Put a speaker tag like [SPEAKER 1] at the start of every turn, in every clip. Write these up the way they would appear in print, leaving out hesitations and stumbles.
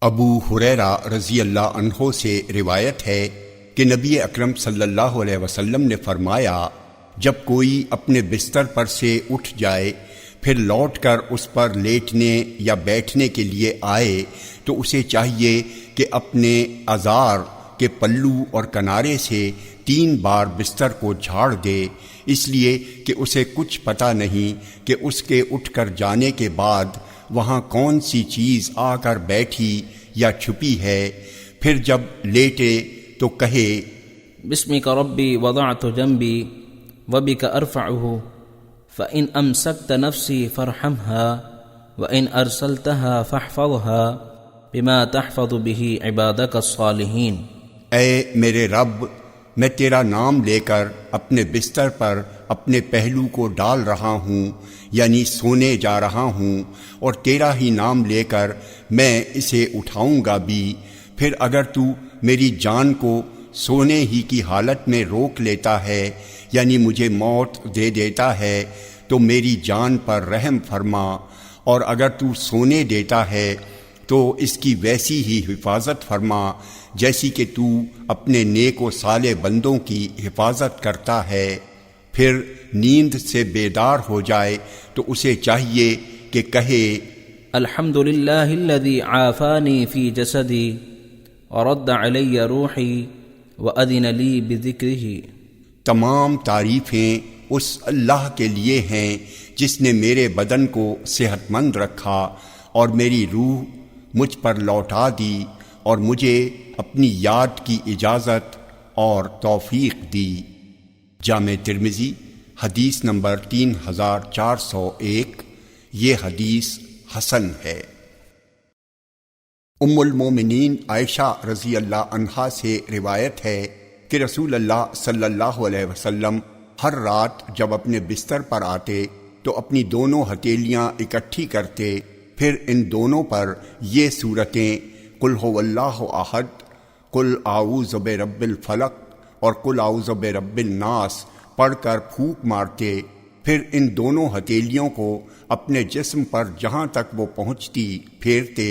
[SPEAKER 1] ابو ہریرہ رضی اللہ عنہ سے روایت ہے کہ نبی اکرم صلی اللہ علیہ وسلم نے فرمایا، جب کوئی اپنے بستر پر سے اٹھ جائے پھر لوٹ کر اس پر لیٹنے یا بیٹھنے کے لیے آئے تو اسے چاہیے کہ اپنے ازار کے پلو اور کنارے سے 3 بار بستر کو جھاڑ دے، اس لیے کہ اسے کچھ پتہ نہیں کہ اس کے اٹھ کر جانے کے بعد وہاں کون سی چیز آ کر بیٹھی یا چھپی ہے۔ پھر جب لیٹے تو کہے،
[SPEAKER 2] بسمک ربی وضعت جنبی وبک ارفعہ فإن امسکت نفسی فارحمها وإن ارسلتها فاحفظها بما تحفظ به عبادک الصالحین۔
[SPEAKER 1] اے میرے رب، میں تیرا نام لے کر اپنے بستر پر اپنے پہلو کو ڈال رہا ہوں، یعنی سونے جا رہا ہوں، اور تیرا ہی نام لے کر میں اسے اٹھاؤں گا بھی۔ پھر اگر تو میری جان کو سونے ہی کی حالت میں روک لیتا ہے، یعنی مجھے موت دے دیتا ہے، تو میری جان پر رحم فرما، اور اگر تو سونے دیتا ہے تو اس کی ویسی ہی حفاظت فرما جیسی کہ تو اپنے نیک و صالح بندوں کی حفاظت کرتا ہے۔ پھر نیند سے بیدار ہو جائے تو اسے چاہیے کہ کہے،
[SPEAKER 2] الحمدللہ الذی عافانی فی جسدی ورد علی روحی وأذن لی بذکرہ۔
[SPEAKER 1] تمام تعریفیں اس اللہ کے لیے ہیں جس نے میرے بدن کو صحت مند رکھا اور میری روح مجھ پر لوٹا دی اور مجھے اپنی یاد کی اجازت اور توفیق دی۔ جامع ترمذی حدیث نمبر 3401۔ یہ حدیث حسن ہے۔ ام المومنین عائشہ رضی اللہ عنہا سے روایت ہے کہ رسول اللہ صلی اللہ علیہ وسلم ہر رات جب اپنے بستر پر آتے تو اپنی دونوں ہتھیلیاں اکٹھی کرتے، پھر ان دونوں پر یہ سورتیں قل هو اللہ احد، قل اعوذ برب الفلق اور قل اعوذ برب الناس پڑھ کر پھونک مارتے، پھر ان دونوں ہتھیلیوں کو اپنے جسم پر جہاں تک وہ پہنچتی پھیرتے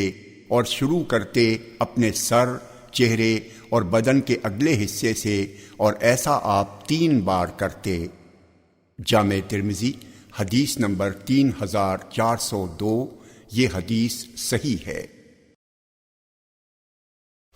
[SPEAKER 1] اور شروع کرتے اپنے سر، چہرے اور بدن کے اگلے حصے سے، اور ایسا آپ 3 بار کرتے۔ جامع ترمذی حدیث نمبر 3402۔ یہ حدیث صحیح ہے۔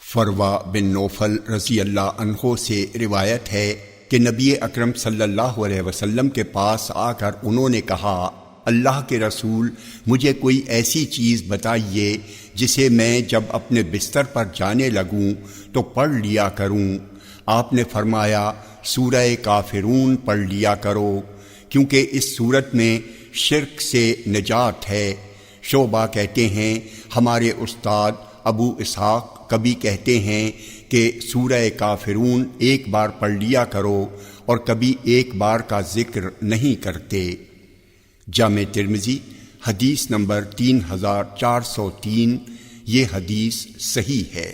[SPEAKER 1] فروہ بن نوفل رضی اللہ عنہ سے روایت ہے کہ نبی اکرم صلی اللہ علیہ وسلم کے پاس آ کر انہوں نے کہا، اللہ کے رسول، مجھے کوئی ایسی چیز بتائیے جسے میں جب اپنے بستر پر جانے لگوں تو پڑھ لیا کروں۔ آپ نے فرمایا، سورہ کافرون پڑھ لیا کرو، کیونکہ اس سورت میں شرک سے نجات ہے۔ شعبہ کہتے ہیں، ہمارے استاد ابو اسحاق کبھی کہتے ہیں کہ سورہ کافرون 1 بار پڑھ لیا کرو، اور کبھی 1 بار کا ذکر نہیں کرتے۔ جامع ترمذی حدیث نمبر 3403۔ یہ حدیث صحیح ہے۔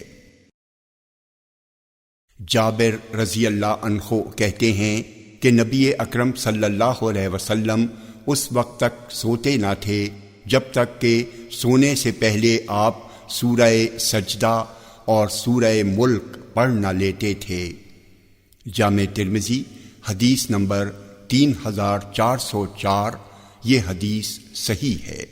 [SPEAKER 1] جابر رضی اللہ عنہ کہتے ہیں کہ نبی اکرم صلی اللہ علیہ وسلم اس وقت تک سوتے نہ تھے جب تک کہ سونے سے پہلے آپ سورہ سجدہ اور سورہ ملک پڑھ نہ لیتے تھے۔ جامع ترمذی حدیث نمبر 3404۔ یہ حدیث صحیح ہے۔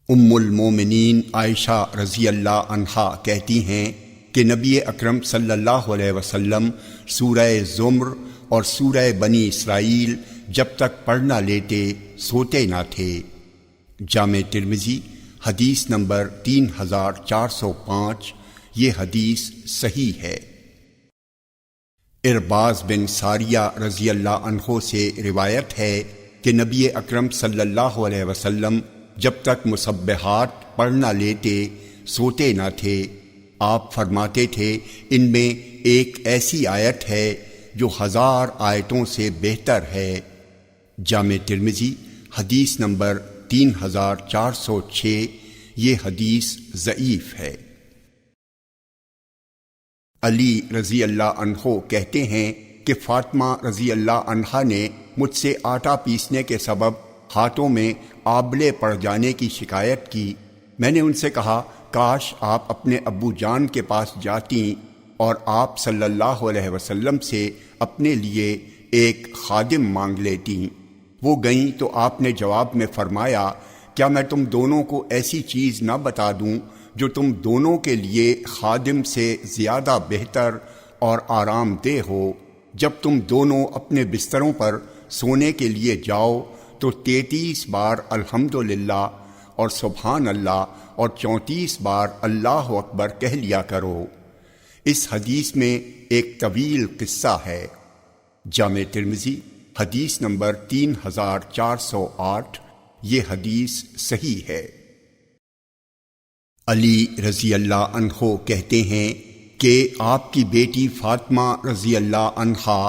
[SPEAKER 1] ام المومنین عائشہ رضی اللہ عنہا کہتی ہیں کہ نبی اکرم صلی اللہ علیہ وسلم سورہ زمر اور سورہ بنی اسرائیل جب تک پڑھ نہ لیتے سوتے نہ تھے۔ جامع ترمذی حدیث نمبر 3405۔ یہ حدیث صحیح ہے۔ ارباز بن ساریہ رضی اللہ عنہ سے روایت ہے کہ نبی اکرم صلی اللہ علیہ وسلم جب تک مسبحات پڑھ نہ لیتے سوتے نہ تھے۔ آپ فرماتے تھے، ان میں ایک ایسی آیت ہے جو 1000 آیتوں سے بہتر ہے۔ جامع ترمذی حدیث نمبر 3406۔ یہ حدیث ضعیف ہے۔ علی رضی اللہ عنہ کہتے ہیں کہ فاطمہ رضی اللہ عنہا نے مجھ سے آٹا پیسنے کے سبب ہاتھوں میں آبلے پڑ جانے کی شکایت کی۔ میں نے ان سے کہا، کاش آپ اپنے ابو جان کے پاس جاتیں اور آپ صلی اللہ علیہ وسلم سے اپنے لیے ایک خادم مانگ لیتیں۔ وہ گئیں تو آپ نے جواب میں فرمایا، کیا میں تم دونوں کو ایسی چیز نہ بتا دوں جو تم دونوں کے لیے خادم سے زیادہ بہتر اور آرام دہ ہو؟ جب تم دونوں اپنے بستروں پر سونے کے لیے جاؤ تو 33 بار الحمدللہ اور سبحان اللہ اور 34 بار اللہ اکبر کہہ لیا کرو۔ اس حدیث میں ایک طویل قصہ ہے۔ جامع ترمذی حدیث نمبر 3408، یہ حدیث صحیح ہے۔ علی رضی اللہ عنہ کہتے ہیں کہ آپ کی بیٹی فاطمہ رضی اللہ عنہا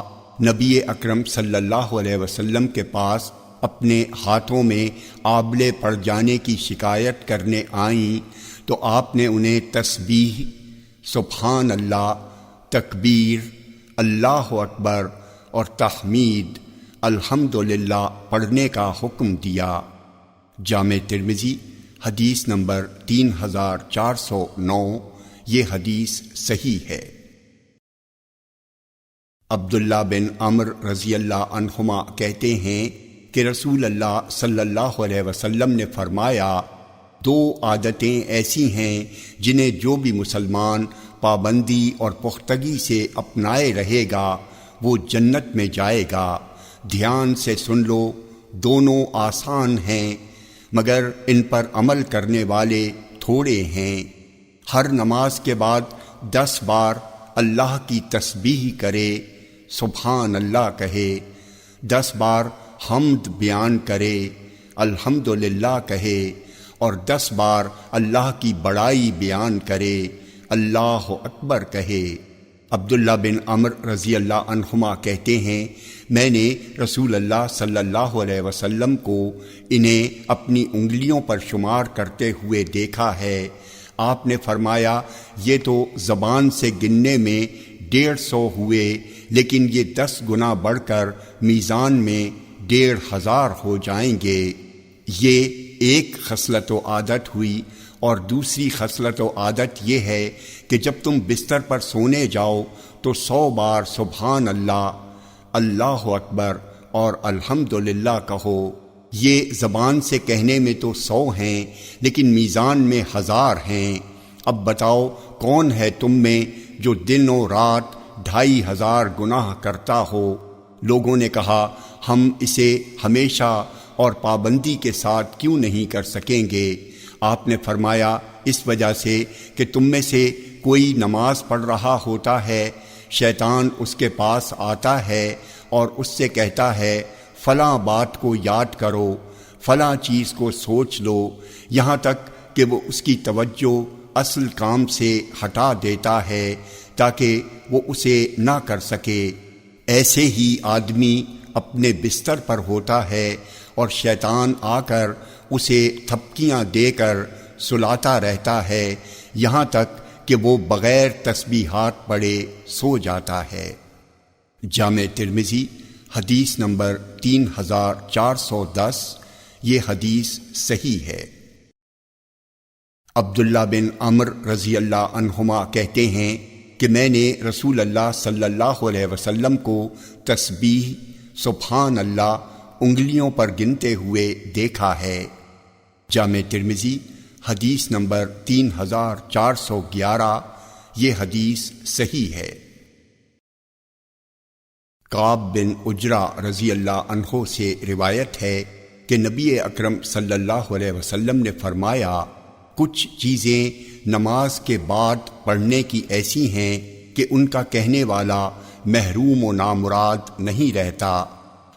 [SPEAKER 1] نبی اکرم صلی اللہ علیہ وسلم کے پاس اپنے ہاتھوں میں آبلے پڑ جانے کی شکایت کرنے آئیں تو آپ نے انہیں تسبیح، سبحان اللہ، تکبیر، اللہ اکبر اور تحمید، الحمدللہ پڑھنے کا حکم دیا۔ جامع ترمذی حدیث نمبر 3409، یہ حدیث صحیح ہے۔ عبداللہ بن عمرو رضی اللہ عنہما کہتے ہیں کہ رسول اللہ صلی اللہ علیہ وسلم نے فرمایا، 2 عادتیں ایسی ہیں جنہیں جو بھی مسلمان پابندی اور پختگی سے اپنائے رہے گا وہ جنت میں جائے گا۔ دھیان سے سن لو، دونوں آسان ہیں مگر ان پر عمل کرنے والے تھوڑے ہیں۔ ہر نماز کے بعد 10 بار اللہ کی تسبیح کرے، سبحان اللہ کہے، 10 بار حمد بیان کرے، الحمدللہ کہے، اور 10 بار اللہ کی بڑائی بیان کرے، اللہ اکبر کہے۔ عبداللہ بن عمرو رضی اللہ عنہما کہتے ہیں، میں نے رسول اللہ صلی اللہ علیہ وسلم کو انہیں اپنی انگلیوں پر شمار کرتے ہوئے دیکھا ہے۔ آپ نے فرمایا، یہ تو زبان سے گننے میں 150 ہوئے، لیکن یہ 10 گنا بڑھ کر میزان میں 1500 ہو جائیں گے۔ یہ ایک خصلت و عادت ہوئی، اور دوسری خصلت و عادت یہ ہے کہ جب تم بستر پر سونے جاؤ تو 100 بار سبحان اللہ، اللہ اکبر اور الحمدللہ کہو۔ یہ زبان سے کہنے میں تو 100 ہیں لیکن میزان میں 1000 ہیں۔ اب بتاؤ کون ہے تم میں جو دن و رات 2500 گناہ کرتا ہو؟ لوگوں نے کہا، ہم اسے ہمیشہ اور پابندی کے ساتھ کیوں نہیں کر سکیں گے؟ آپ نے فرمایا، اس وجہ سے کہ تم میں سے کوئی نماز پڑھ رہا ہوتا ہے، شیطان اس کے پاس آتا ہے اور اس سے کہتا ہے، فلاں بات کو یاد کرو، فلاں چیز کو سوچ لو، یہاں تک کہ وہ اس کی توجہ اصل کام سے ہٹا دیتا ہے تاکہ وہ اسے نہ کر سکے۔ ایسے ہی آدمی اپنے بستر پر ہوتا ہے اور شیطان آ کر اسے تھپکیاں دے کر سلاتا رہتا ہے یہاں تک کہ وہ بغیر تسبیحات پڑھے سو جاتا ہے۔ جامع ترمذی حدیث نمبر 3410، یہ حدیث صحیح ہے۔ عبداللہ بن عمرو رضی اللہ عنہما کہتے ہیں کہ میں نے رسول اللہ صلی اللہ علیہ وسلم کو تسبیح، سبحان اللہ انگلیوں پر گنتے ہوئے دیکھا ہے۔ جامع ترمذی حدیث نمبر 3411، یہ حدیث صحیح ہے۔ کعب بن عجرہ رضی اللہ عنہ سے روایت ہے کہ نبی اکرم صلی اللہ علیہ وسلم نے فرمایا، کچھ چیزیں نماز کے بعد پڑھنے کی ایسی ہیں کہ ان کا کہنے والا محروم و نامراد نہیں رہتا۔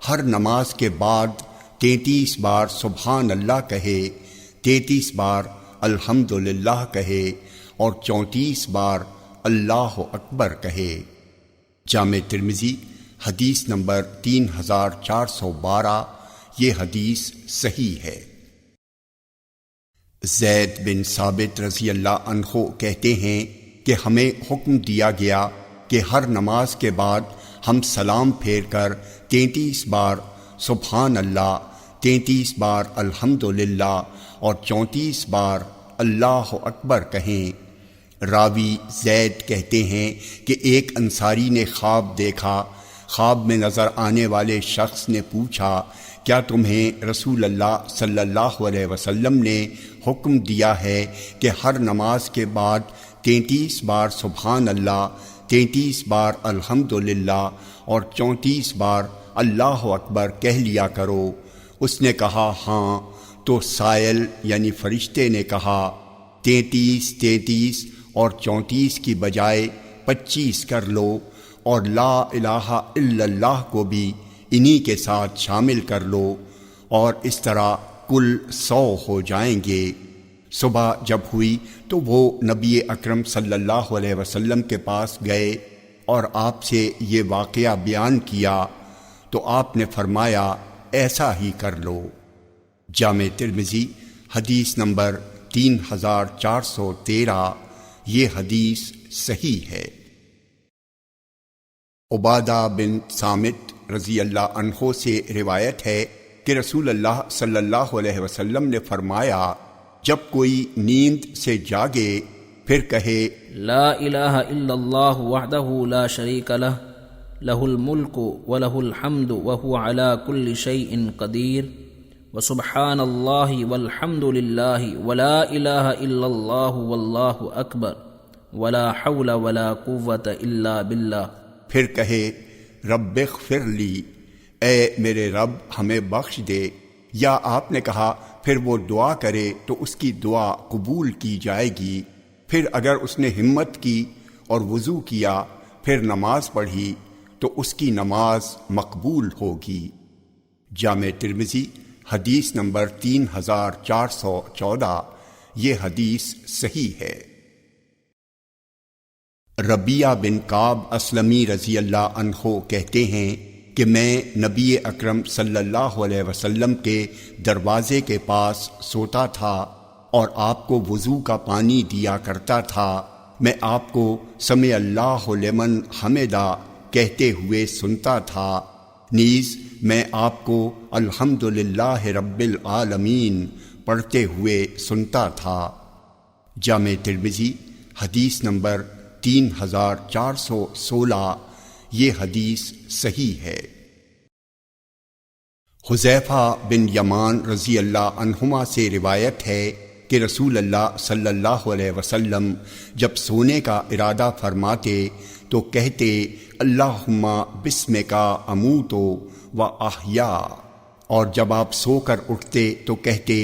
[SPEAKER 1] ہر نماز کے بعد 33 بار سبحان اللہ کہے، 33 بار الحمدللہ کہے اور 34 بار اللہ اکبر کہے۔ جامع ترمذی حدیث نمبر 3412، یہ حدیث صحیح ہے۔ زید بن ثابت رضی اللہ عنہ کہتے ہیں کہ ہمیں حکم دیا گیا کہ ہر نماز کے بعد ہم سلام پھیر کر 33 بار سبحان اللہ، 33 بار الحمدللہ اور 34 بار اللہ اکبر کہیں۔ راوی زید کہتے ہیں کہ ایک انصاری نے خواب دیکھا۔ خواب میں نظر آنے والے شخص نے پوچھا، کیا تمہیں رسول اللہ صلی اللہ علیہ وسلم نے حکم دیا ہے کہ ہر نماز کے بعد 33 بار سبحان اللہ، 33 بار الحمدللہ اور 34 بار اللہ اکبر کہہ لیا کرو؟ اس نے کہا ہاں۔ تو سائل یعنی فرشتے نے کہا 33 اور 34 کی بجائے 25 کر لو، اور لا الہ الا اللہ کو بھی انہی کے ساتھ شامل کر لو، اور اس طرح کل 100 ہو جائیں گے۔ صبح جب ہوئی تو وہ نبی اکرم صلی اللہ علیہ وسلم کے پاس گئے اور آپ سے یہ واقعہ بیان کیا تو آپ نے فرمایا ایسا ہی کر لو۔ جامع ترمذی حدیث نمبر 3413۔ یہ حدیث صحیح ہے۔ عبادہ بن صامت رضی اللہ عنہ سے روایت ہے کہ رسول اللہ صلی اللہ علیہ وسلم نے فرمایا، جب کوئی نیند سے جاگے پھر کہے
[SPEAKER 2] لا الہ الا اللہ وحدہ لا شریک لہ، لہ الملک ولہ الحمد وہو علی کل شیء قدیر، وسبحان اللہ والحمد للہ ولا الہ الا اللہ واللہ اکبر ولا حول ولا قوۃ الا باللہ۔
[SPEAKER 1] پھر کہے رب اغفر لی، اے میرے رب ہمیں بخش دے۔ یا آپ نے کہا پھر وہ دعا کرے تو اس کی دعا قبول کی جائے گی۔ پھر اگر اس نے ہمت کی اور وضو کیا پھر نماز پڑھی تو اس کی نماز مقبول ہوگی۔ جامع ترمذی حدیث نمبر 3414۔ یہ حدیث صحیح ہے۔ ربیعہ بن کعب اسلمی رضی اللہ عنہ کہتے ہیں کہ میں نبی اکرم صلی اللہ علیہ وسلم کے دروازے کے پاس سوتا تھا اور آپ کو وضو کا پانی دیا کرتا تھا۔ میں آپ کو سمع اللہ لمن حمدہ کہتے ہوئے سنتا تھا، نیز میں آپ کو الحمدللہ رب العالمین پڑھتے ہوئے سنتا تھا۔ جامع ترمذی حدیث نمبر 3416۔ یہ حدیث صحیح ہے۔ حذیفہ بن یمان رضی اللہ عنہما سے روایت ہے کہ رسول اللہ صلی اللہ علیہ وسلم جب سونے کا ارادہ فرماتے تو کہتے اللہم بسمک اموت و احیا، اور جب آپ سو کر اٹھتے تو کہتے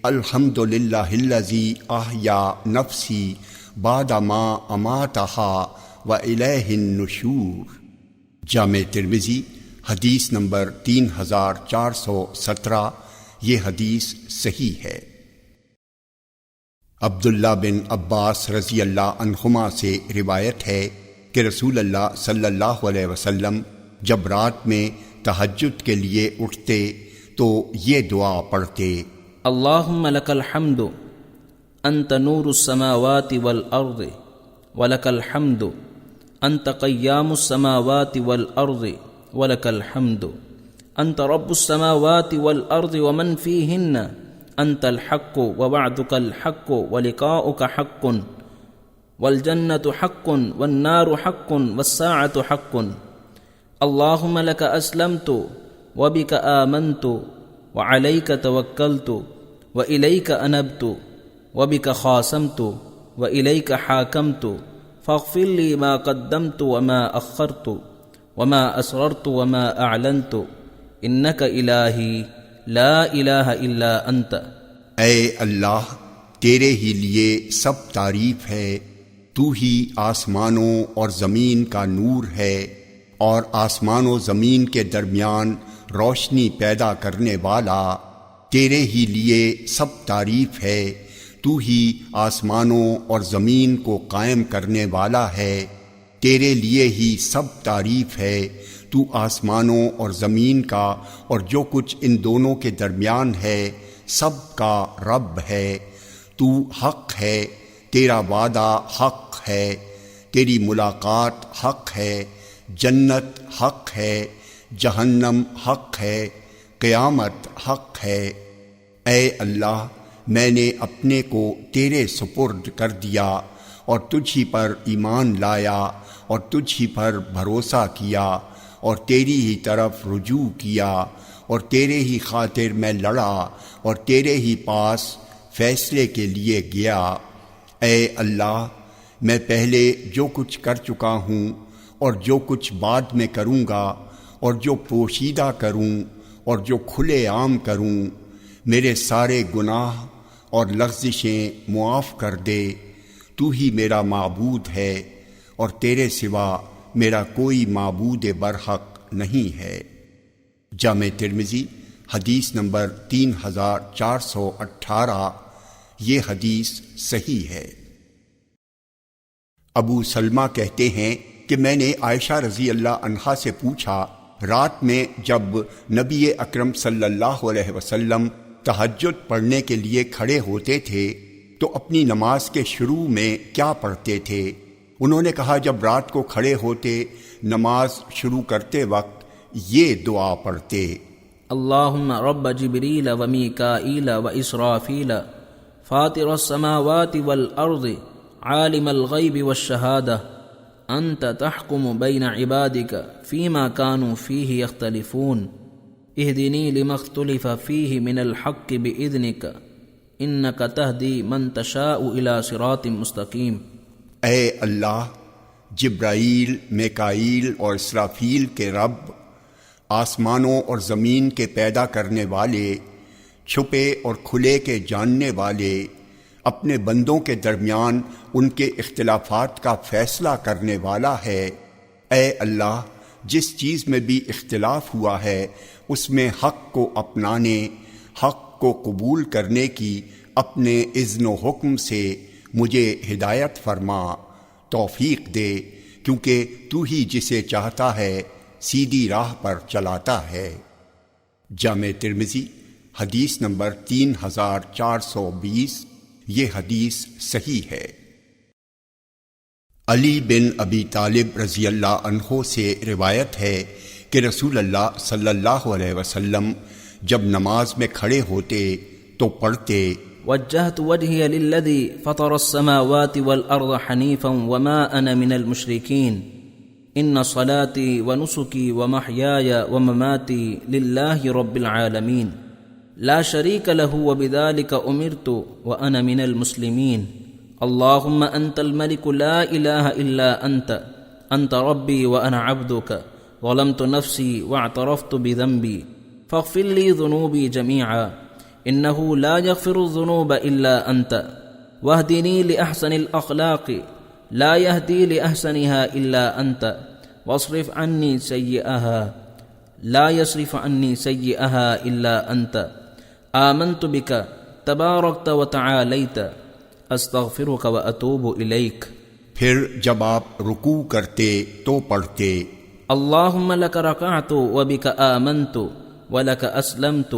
[SPEAKER 1] الحمدللہ الذی احیا نفسی بعد ما اماتہا و الیہ النشور۔ جامع ترمذی حدیث نمبر 3417۔ یہ حدیث صحیح ہے۔ عبداللہ بن عباس رضی اللہ عنہما سے روایت ہے کہ رسول اللہ صلی اللہ علیہ وسلم جب رات میں تہجد کے لیے اٹھتے تو یہ دعا پڑھتے
[SPEAKER 2] اللہم لک الحمد انت نور السماوات والارض ولک الحمد انت قیام السماوات والارض ولک الحمد انت رب السماوات والارض ومن فیہن انت الحق ووعدک الحق ولقاؤک حق والجنة حق والنار حق والساعة حق اللہم لک اسلمت وبک آمنت وعلیک توکلت وإلیک انبت وبک خاصمت وإلیک حاکمت فاغفر لی ما قدمت وما اخرت وما اسررت وما اعلنت انک الہی لا الہ الا انت۔
[SPEAKER 1] اے اللہ تیرے ہی لیے سب تعریف ہے، تو ہی آسمانوں اور زمین کا نور ہے اور آسمان و زمین کے درمیان روشنی پیدا کرنے والا، تیرے ہی لیے سب تعریف ہے، تو ہی آسمانوں اور زمین کو قائم کرنے والا ہے، تیرے لیے ہی سب تعریف ہے، تو آسمانوں اور زمین کا اور جو کچھ ان دونوں کے درمیان ہے سب کا رب ہے، تو حق ہے، تیرا وعدہ حق ہے، تیری ملاقات حق ہے، جنت حق ہے، جہنم حق ہے، قیامت حق ہے۔ اے اللہ میں نے اپنے کو تیرے سپرد کر دیا اور تجھ ہی پر ایمان لایا اور تجھ ہی پر بھروسہ کیا اور تیری ہی طرف رجوع کیا اور تیرے ہی خاطر میں لڑا اور تیرے ہی پاس فیصلے کے لیے گیا۔ اے اللہ، میں پہلے جو کچھ کر چکا ہوں اور جو کچھ بعد میں کروں گا اور جو پوشیدہ کروں اور جو کھلے عام کروں، میرے سارے گناہ اور لغزشیں معاف کر دے۔ تو ہی میرا معبود ہے اور تیرے سوا میرا کوئی معبود برحق نہیں ہے۔ جامع ترمذی حدیث نمبر 3418، یہ حدیث صحیح ہے۔ ابو سلمہ کہتے ہیں کہ میں نے عائشہ رضی اللہ عنہا سے پوچھا، رات میں جب نبی اکرم صلی اللہ علیہ وسلم تہجد پڑھنے کے لیے کھڑے ہوتے تھے تو اپنی نماز کے شروع میں کیا پڑھتے تھے؟ انہوں نے کہا، جب رات کو کھڑے ہوتے نماز شروع کرتے وقت یہ دعا پڑھتے،
[SPEAKER 2] اللہم رب جبریل و میکائیل و اسرافیل فاطر السماوات والارض عالم الغیب والشہادہ انت تحکم بین عبادک فیما كانوا فیہ یختلفون اہدنی لما اختلف فیہ من الحق باذنک انک تہدی من تشاء الی صراط مستقیم۔
[SPEAKER 1] اے اللہ، جبرائیل، میکائیل اور اسرافیل کے رب، آسمانوں اور زمین کے پیدا کرنے والے، چھپے اور کھلے کے جاننے والے، اپنے بندوں کے درمیان ان کے اختلافات کا فیصلہ کرنے والا ہے۔ اے اللہ، جس چیز میں بھی اختلاف ہوا ہے اس میں حق کو اپنانے، حق کو قبول کرنے کی اپنے اذن و حکم سے مجھے ہدایت فرما، توفیق دے، کیونکہ تو ہی جسے چاہتا ہے سیدھی راہ پر چلاتا ہے۔ جامع ترمذی حدیث نمبر 3420، یہ حدیث صحیح ہے۔ علی بن ابی طالب رضی اللہ عنہ سے روایت ہے کہ رسول اللہ صلی اللہ علیہ وسلم جب نماز میں کھڑے ہوتے تو پڑھتے،
[SPEAKER 2] وجہت وجہی للذی فطر السماوات والارض حنیفا وما انا من المشرکین ان صلاتي ونسكي ومحياي ومماتي لله رب العالمين لا شريك له وبذلك أمرت وأنا من المسلمين اللهم أنت الملك لا إله إلا أنت ربي وأنا عبدك ظلمت نفسي واعترفت بذنبي فاغفر لي ذنوبي جميعا إنه لا يغفر الذنوب إلا أنت واهدني لأحسن الأخلاق لا يهدي لأحسنها إلا أنت واصرف عني سيئها لا يصرف عني سيئها إلا أنت آمنت بك تباركت وتعاليت استغفرك وأتوب إليك۔
[SPEAKER 1] پھر جب آپ رکوع کرتے تو پڑھتے،
[SPEAKER 2] اللهم لك ركعت وبك آمنت ولك أسلمت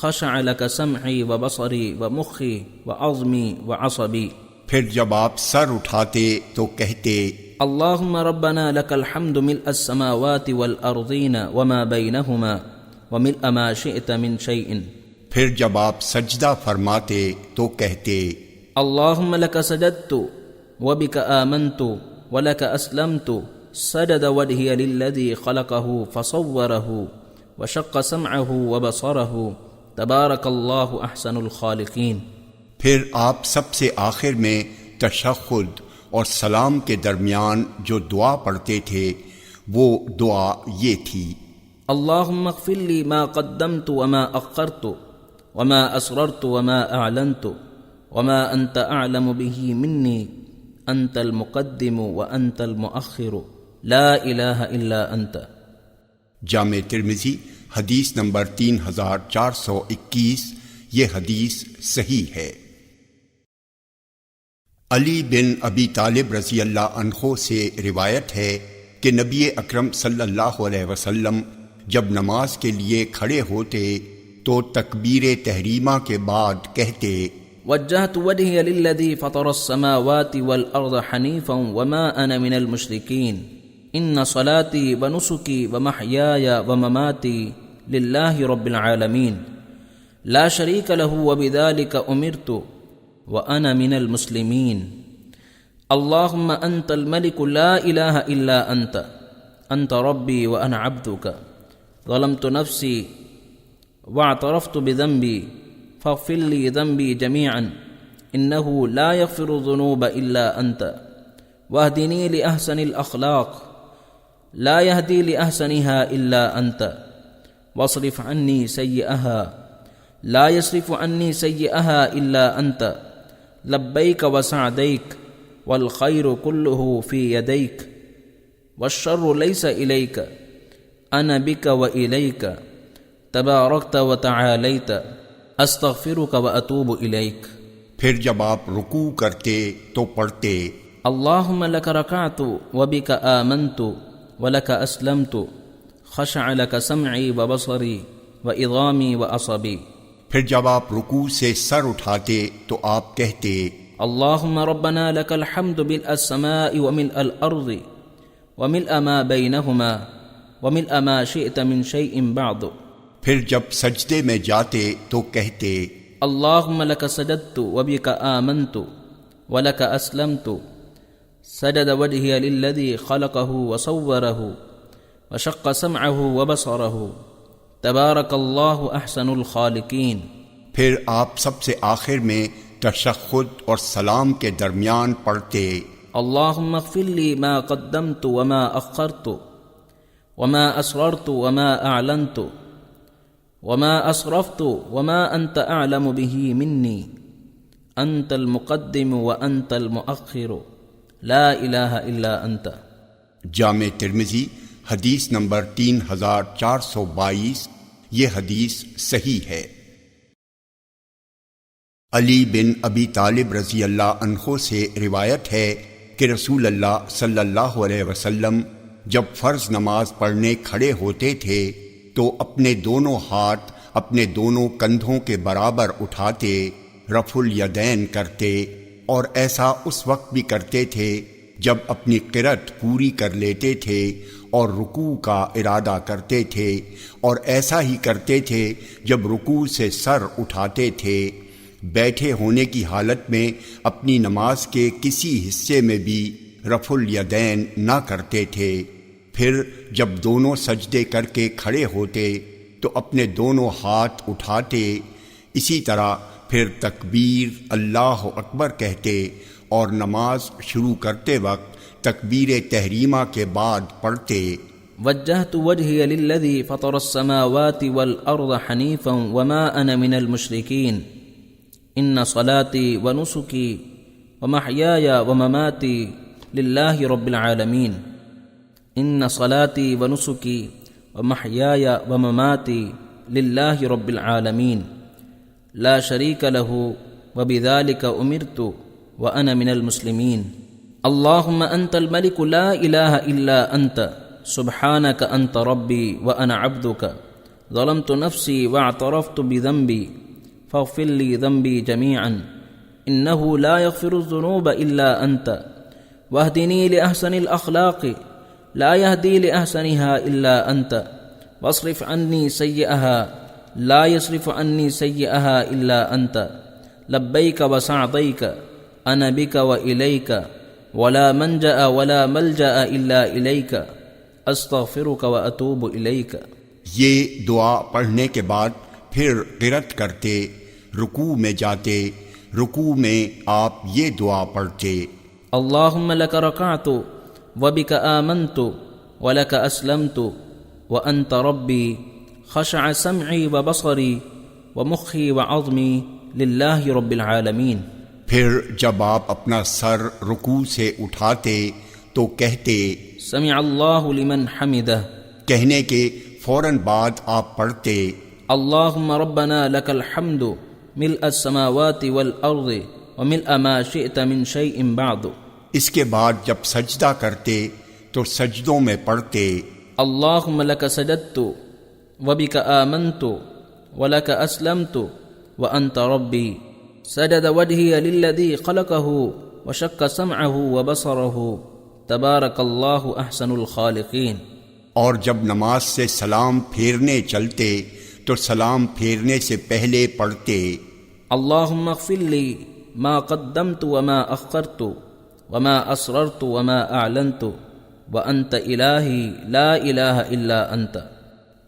[SPEAKER 2] خشع لك سمعي وبصري ومخي وعظمي وعصبي۔
[SPEAKER 1] پھر جب آپ سر اٹھاتے تو کہتے،
[SPEAKER 2] اللهم ربنا لك الحمد ملء السماوات والأرضين وما بينهما وملء ما شئت من شيء۔
[SPEAKER 1] پھر جب آپ سجدہ فرماتے تو کہتے،
[SPEAKER 2] اللهم لك سجدت وبك آمنت ولك أسلمت سجد وجهي للذي خلقه فصوره وشق سمعه وبصره تبارك الله أحسن الخالقين۔
[SPEAKER 1] پھر آپ سب سے آخر میں تشہد اور سلام کے درمیان جو دعا پڑھتے تھے وہ دعا یہ تھی،
[SPEAKER 2] اللهم اغفر لي ما قدمت وما أخرت وما أسررت وما أعلنت وما أنت أعلم به مني أنت المقدم وأنت المؤخر لا إله إلا أنت۔
[SPEAKER 1] جامع ترمذی حدیث نمبر 3421، یہ حدیث صحیح ہے۔ علی بن ابی طالب رضی اللہ عنہ سے روایت ہے کہ نبی اکرم صلی اللہ علیہ وسلم جب نماز کے لیے کھڑے ہوتے تو تکبیر تحریمہ کے بعد کہتے،
[SPEAKER 2] وجہت وجہی للذی فطر السماوات والارض حنیفا وما انا من المشرکین ان صلاتی ونسکی ومحیای ومماتی للہ رب العالمین لا شريك له وبذلك أمرت وأنا من المسلمين اللهم أنت الملك لا إله إلا أنت ربي وأنا عبدك ظلمت نفسي واعترفت بذنبي فاغفر لي ذنبي جميعا إنه لا يغفر الذنوب إلا أنت واهدني لأحسن الأخلاق لا يهدي لأحسنها إلا أنت واصرف عني سيئها لا يصرف عني سيئها إلا أنت لبيك وسعديك والخير كله في يديك والشر ليس إليك أنا بك وإليك تباركت وتعاليت أستغفرك وأتوب إليك.
[SPEAKER 1] پھر جب آپ رکوع کرتے تو پڑھتے
[SPEAKER 2] اللهم لك ركعت وبك آمنت ولك أسلمت خشع لك سمعي وبصري وعظامي وعصبي.
[SPEAKER 1] پھر جب آپ رکوع سے سر اٹھاتے تو آپ کہتے
[SPEAKER 2] اللهم ربنا لك الحمد ملء السماء وملء الأرض وملء ما بينهما وملء ما شئت من شيء بعد.
[SPEAKER 1] پھر جب سجدے میں جاتے تو کہتے
[SPEAKER 2] اللهم لك سجدت وبك آمنت ولك أسلمت سجد وجهي للذي خلقه وصوره وشق سمعه وبصره تبارك الله أحسن الخالقين.
[SPEAKER 1] پھر آپ سب سے آخر میں تشہد اور سلام کے درمیان پڑھتے
[SPEAKER 2] اللهم اغفر لي ما قدمت وما أخرت وما أسررت وما أعلنت وما أسرفت وما أنت أعلم به مني أنت المقدم وأنت المؤخر لا إله إلا أنت.
[SPEAKER 1] جامع ترمذی حدیث نمبر 3422. یہ حدیث صحیح ہے. علی بن ابی طالب رضی اللہ عنہ سے روایت ہے کہ رسول اللہ صلی اللہ علیہ وسلم جب فرض نماز پڑھنے کھڑے ہوتے تھے تو اپنے دونوں ہاتھ اپنے دونوں کندھوں کے برابر اٹھاتے رفع الیدین کرتے، اور ایسا اس وقت بھی کرتے تھے جب اپنی قرأت پوری کر لیتے تھے اور رکوع کا ارادہ کرتے تھے، اور ایسا ہی کرتے تھے جب رکوع سے سر اٹھاتے تھے. بیٹھے ہونے کی حالت میں اپنی نماز کے کسی حصے میں بھی رفع الیدین نہ کرتے تھے. پھر جب دونوں سجدے کر کے کھڑے ہوتے تو اپنے دونوں ہاتھ اٹھاتے. اسی طرح پھر تکبیر اللہ اکبر کہتے اور نماز شروع کرتے وقت تکبیر تحریمہ کے بعد پڑھتے
[SPEAKER 2] وجہت وجہی للذی فطر السماوات والارض حنیفا وما انا من المشرکین ان صلاتي ونسكي ومحياي ومماتي لله رب العالمين ان صلاتي ونسكي ومحياي ومماتي لله رب العالمين لا شريك له وبذلك أمرت وأنا من المسلمين اللهم أنت الملك لا إله إلا أنت سبحانك أنت ربي وأنا عبدك ظلمت نفسي واعترفت بذنبي فاغفر لي ذنبي جميعا إنه لا يغفر الذنوب إلا أنت واهدني لأحسن الأخلاق لا يهدي لأحسنها إلا أنت واصرف عني سيئها لا يصرف عني سيئها إلا أنت لبيك وسعديك أنا بك وإليك ولا منجأ ولا ملجأ إلا إليك أستغفرك وأتوب إليك.
[SPEAKER 1] یہ دعا پڑھنے کے بعد پھر قرأت کرتے، رکوع میں جاتے. رکوع میں آپ یہ دعا پڑھتے
[SPEAKER 2] اللهم لك ركعت وبك آمنت ولك أسلمت وأنت ربي خشع سمعي وبصري ومخي وعظمي لله رب العالمين.
[SPEAKER 1] پھر جب آپ اپنا سر رکوع سے اٹھاتے تو کہتے
[SPEAKER 2] سمع اللہ لمن حمدہ.
[SPEAKER 1] کہنے کے فوراً بعد آپ پڑھتے
[SPEAKER 2] اللهم ربنا لك الحمد ملء السماوات والأرض وملء ما شئت من شيء بعد.
[SPEAKER 1] اس کے بعد جب سجدہ کرتے تو سجدوں میں پڑھتے
[SPEAKER 2] اللهم لك سجدت وبك آمنت ولك أسلمت وأنت ربي سجد وجهي للذي خلقه وشق سمعه وبصره تبارك الله أحسن الخالقين.
[SPEAKER 1] اور جب نماز سے سلام پھیرنے چلتے تو سلام پھیرنے سے پہلے پڑھتے
[SPEAKER 2] اللہم اغفر لی ما قدمت وما اخرت وما اسررت وما اعلنت وانت الہی لا الہ الا انت۔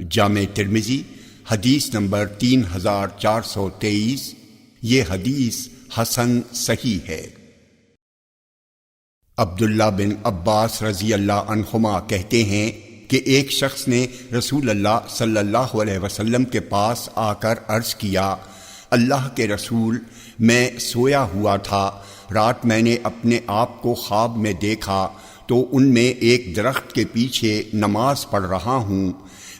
[SPEAKER 1] جامع ترمذی حدیث نمبر 3423۔ یہ حدیث حسن صحیح ہے۔ عبداللہ بن عباس رضی اللہ عنہما کہتے ہیں کہ ایک شخص نے رسول اللہ صلی اللہ علیہ وسلم کے پاس آ کر عرض کیا، اللہ کے رسول، میں سویا ہوا تھا، رات میں نے اپنے آپ کو خواب میں دیکھا تو ان میں ایک درخت کے پیچھے نماز پڑھ رہا ہوں،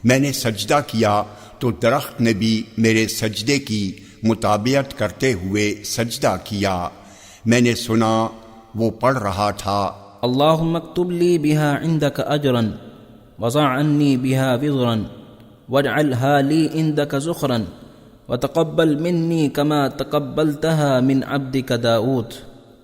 [SPEAKER 1] میں نے سجدہ کیا تو درخت نے بھی میرے سجدے کی مطابقت کرتے ہوئے سجدہ کیا، میں نے سنا وہ پڑھ رہا تھا،
[SPEAKER 2] اللہم اکتب لی بہا عندک اجرا وضع عنی بہا وزرا واجعلها لی عندک ذخرا وتقبل منی کما تقبلتها من عبدک داؤد۔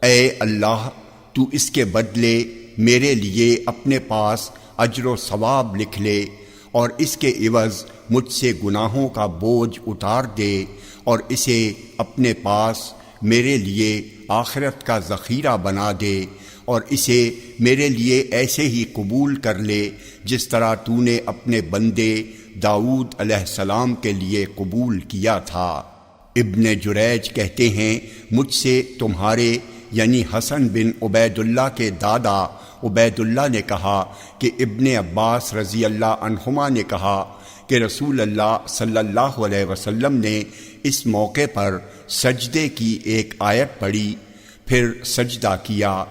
[SPEAKER 1] اے اللہ، تو اس کے بدلے میرے لیے اپنے پاس اجر و ثواب لکھ لے اور اس کے عوض مجھ سے گناہوں کا بوجھ اتار دے اور اسے اپنے پاس میرے لیے آخرت کا ذخیرہ بنا دے اور اسے میرے لیے ایسے ہی قبول کر لے جس طرح تو نے اپنے بندے داؤد علیہ السلام کے لیے قبول کیا تھا۔ ابن جریج کہتے ہیں، مجھ سے تمہارے یعنی حسن بن عبید اللہ کے دادا عبید اللہ نے کہا کہ ابن عباس رضی اللہ عنہما نے کہا کہ رسول اللہ صلی اللہ علیہ وسلم نے اس موقع پر سجدے کی ایک آیت پڑھی، پھر سجدہ کیا۔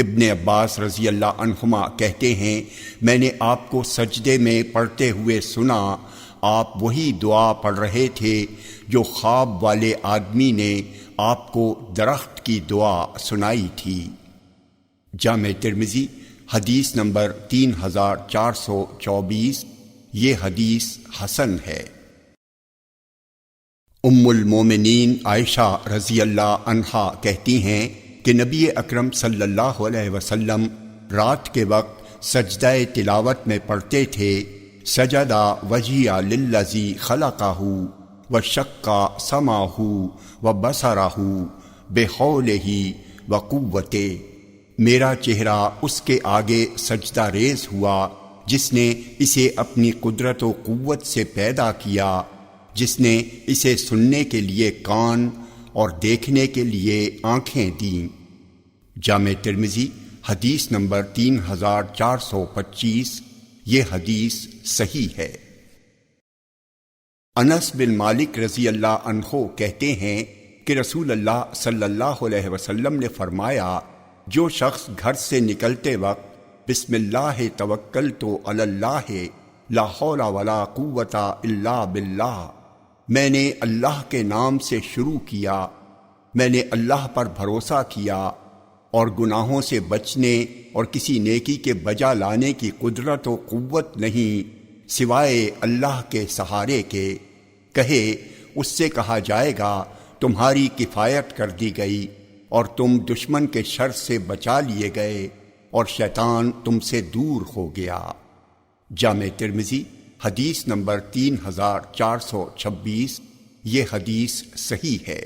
[SPEAKER 1] ابن عباس رضی اللہ عنہما کہتے ہیں، میں نے آپ کو سجدے میں پڑھتے ہوئے سنا، آپ وہی دعا پڑھ رہے تھے جو خواب والے آدمی نے آپ کو درخت کی دعا سنائی تھی۔ جامع ترمذی حدیث نمبر 3424۔ یہ حدیث حسن ہے۔ ام المومنین عائشہ رضی اللہ عنہا کہتی ہیں کہ نبی اکرم صلی اللہ علیہ وسلم رات کے وقت سجدہ تلاوت میں پڑھتے تھے، سجدہ وجیہ للذی خلقہ وشق سمعہ وبصرہ بحولہ وقوتہ، میرا چہرہ اس کے آگے سجدہ ریز ہوا جس نے اسے اپنی قدرت و قوت سے پیدا کیا، جس نے اسے سننے کے لیے کان اور دیکھنے کے لیے آنکھیں دیں۔ جامع ترمذی حدیث نمبر 3425۔ یہ حدیث صحیح ہے۔ انس بن مالک رضی اللہ عنہ کہتے ہیں کہ رسول اللہ صلی اللہ علیہ وسلم نے فرمایا، جو شخص گھر سے نکلتے وقت بسم اللہ توکلت علی اللہ لا حول ولا قوت الا باللہ، میں نے اللہ کے نام سے شروع کیا، میں نے اللہ پر بھروسہ کیا اور گناہوں سے بچنے اور کسی نیکی کے بجا لانے کی قدرت و قوت نہیں سوائے اللہ کے سہارے کے، کہے اس سے کہا جائے گا تمہاری کفایت کر دی گئی اور تم دشمن کے شر سے بچا لیے گئے اور شیطان تم سے دور ہو گیا۔ جامع ترمذی حدیث نمبر 3426۔ یہ حدیث صحیح ہے۔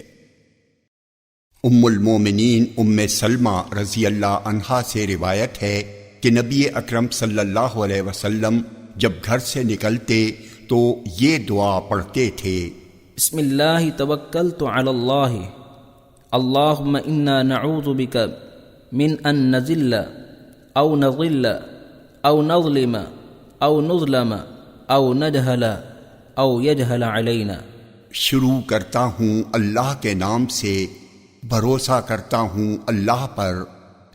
[SPEAKER 1] ام المومنین ام سلمہ رضی اللہ عنہا سے روایت ہے کہ نبی اکرم صلی اللہ علیہ وسلم جب گھر سے نکلتے تو یہ دعا پڑھتے تھے،
[SPEAKER 2] بسم اللہ توکلت علی اللہ اللہم انا نعوذ بک من ان نذل او نضل او نظلم او نظلم او نجہل او یجہل علینا۔
[SPEAKER 1] شروع کرتا ہوں اللہ کے نام سے، بھروسہ کرتا ہوں اللہ پر،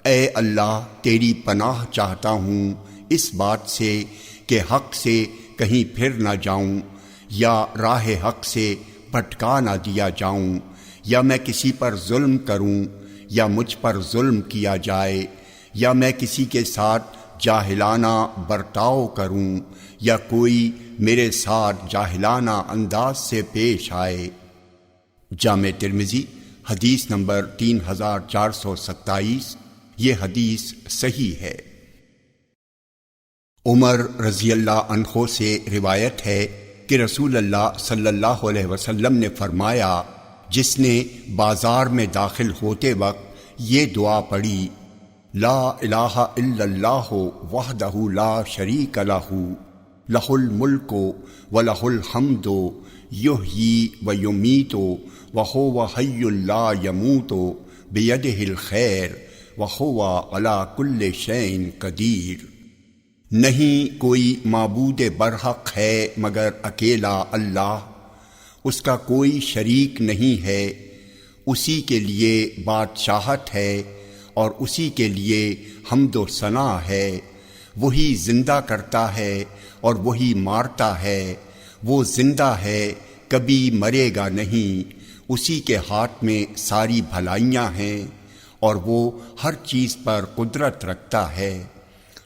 [SPEAKER 1] اے اللہ تیری پناہ چاہتا ہوں اس بات سے کہ حق سے کہیں پھر نہ جاؤں یا راہ حق سے بھٹکا نہ دیا جاؤں، یا میں کسی پر ظلم کروں یا مجھ پر ظلم کیا جائے، یا میں کسی کے ساتھ جاہلانہ برتاؤ کروں یا کوئی میرے ساتھ جاہلانہ انداز سے پیش آئے۔ جامع ترمذی حدیث نمبر 3427۔ یہ حدیث صحیح ہے۔ عمر رضی اللہ عنہ سے روایت ہے کہ کہ رسول اللہ صلی اللہ علیہ وسلم نے فرمایا، جس نے بازار میں داخل ہوتے وقت یہ دعا پڑھی، لا الہ الا اللہ وحدہ لا شریک لہ لہ الملک ولہ الحمد یحیی و یمیت وہو حی لا یموت بیدہ الخیر وہو علی کل شیء قدیر، نہیں کوئی معبود برحق ہے مگر اکیلا اللہ، اس کا کوئی شریک نہیں ہے، اسی کے لیے بادشاہت ہے اور اسی کے لیے حمد و ثنا ہے، وہی زندہ کرتا ہے اور وہی مارتا ہے، وہ زندہ ہے کبھی مرے گا نہیں، اسی کے ہاتھ میں ساری بھلائیاں ہیں اور وہ ہر چیز پر قدرت رکھتا ہے۔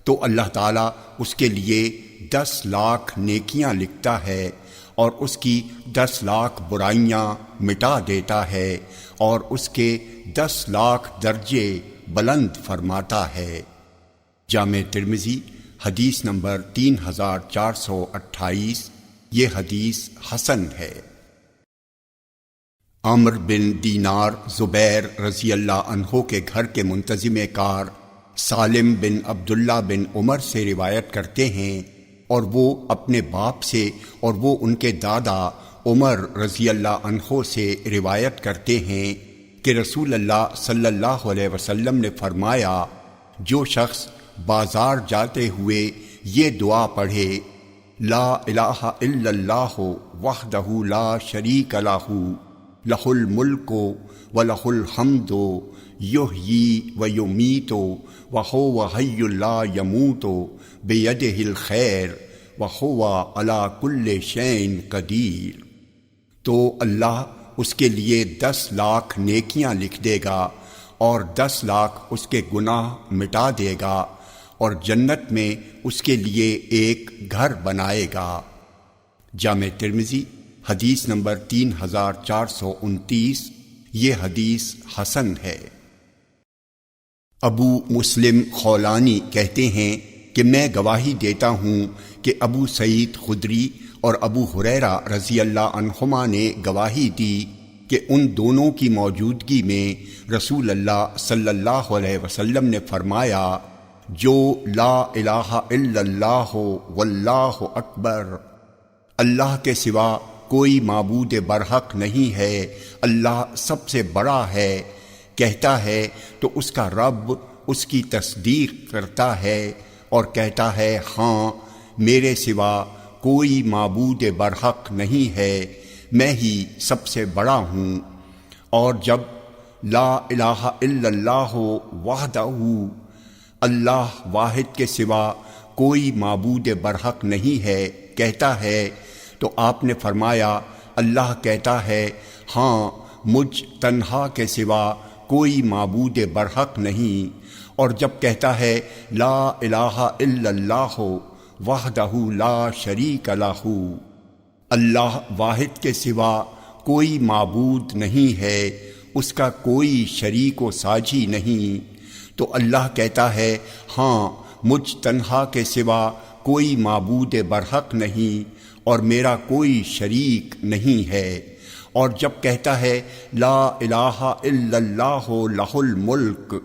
[SPEAKER 1] تو اللہ تعالیٰ اس کے لیے 10 لاکھ نیکیاں لکھتا ہے اور اس کی 10 لاکھ برائیاں مٹا دیتا ہے اور اس کے 10 لاکھ درجے بلند فرماتا ہے۔ جامع ترمذی حدیث نمبر 3428، یہ حدیث حسن ہے۔ عمرو بن دینار زبیر رضی اللہ عنہ کے گھر کے منتظم کار سالم بن عبداللہ بن عمر سے روایت کرتے ہیں، اور وہ اپنے باپ سے اور وہ ان کے دادا عمر رضی اللہ عنہ سے روایت کرتے ہیں کہ رسول اللہ صلی اللہ علیہ وسلم نے فرمایا، جو شخص بازار جاتے ہوئے یہ دعا پڑھے، لا الہ الا اللہ وحدہ لا شریک لہ لہ الملک ولہ الحمد یحیی و یمیت وہو حی لا یموت بیدہ الخیر وہو علی کل شیء قدیر، تو اللہ اس کے لیے 10 لاکھ نیکیاں لکھ دے گا اور 10 لاکھ اس کے گناہ مٹا دے گا اور جنت میں اس کے لیے ایک گھر بنائے گا۔ جامع ترمذی حدیث نمبر 3429، یہ حدیث حسن ہے۔ ابو مسلم خولانی کہتے ہیں کہ میں گواہی دیتا ہوں کہ ابو سعید خدری اور ابو ہریرہ رضی اللہ عنہما نے گواہی دی کہ ان دونوں کی موجودگی میں رسول اللہ صلی اللہ علیہ وسلم نے فرمایا، جو لا الہ الا اللہ واللہ اکبر، اللہ کے سوا کوئی معبود برحق نہیں ہے، اللہ سب سے بڑا ہے، کہتا ہے تو اس کا رب اس کی تصدیق کرتا ہے اور کہتا ہے، ہاں میرے سوا کوئی معبود برحق نہیں ہے، میں ہی سب سے بڑا ہوں۔ اور جب لا الہ الا اللہ وحدہ، اللہ واحد کے سوا کوئی معبود برحق نہیں ہے، کہتا ہے تو آپ نے فرمایا، اللہ کہتا ہے، ہاں مجھ تنہا کے سوا کوئی معبود برحق نہیں۔ اور جب کہتا ہے لا الہ الا اللہ وحدہ لا شریک لہ، اللہ واحد کے سوا کوئی معبود نہیں ہے، اس کا کوئی شریک و ساجی نہیں، تو اللہ کہتا ہے، ہاں مجھ تنہا کے سوا کوئی معبود برحق نہیں اور میرا کوئی شریک نہیں ہے۔ اور جب کہتا ہے لا الہ الا اللہ لہ الملک،